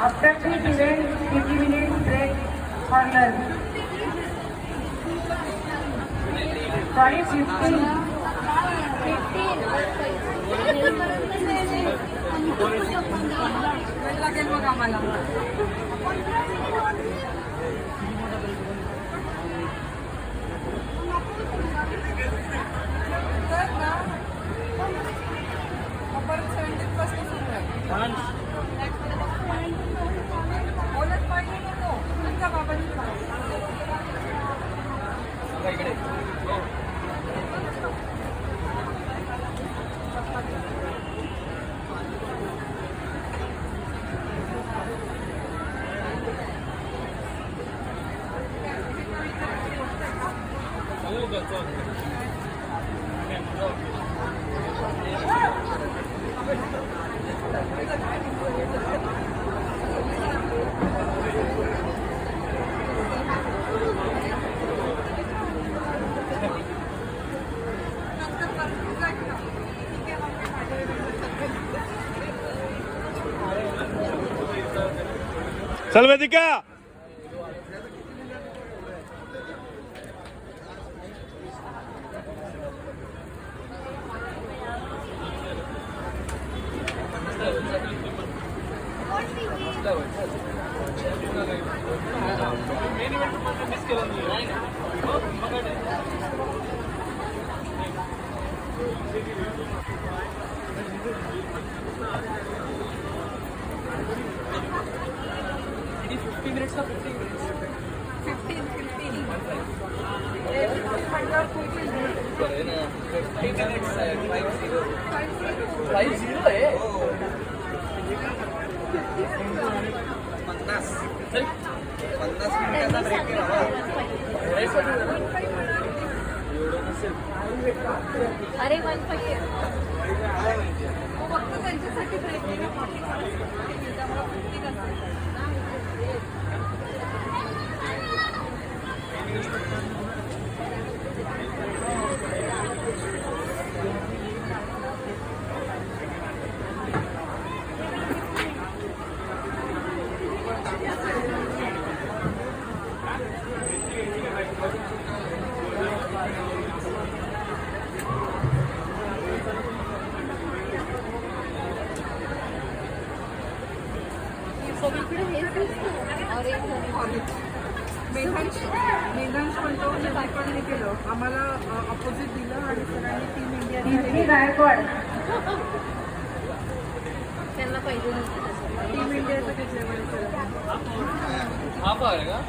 After this event, 50 minutes break for lunch. Sorry, 15. लागेल मग आम्हाला. चल वेदिका. अरे 150 फक्त त्यांच्यासाठी मेधांश म्हणतो मी केलं आम्हाला अपोजिट दिलं आणि सरांनी टीम इंडिया गायकवाड त्यांना पाहिजे टीम इंडियाचं घेतल्यामुळे का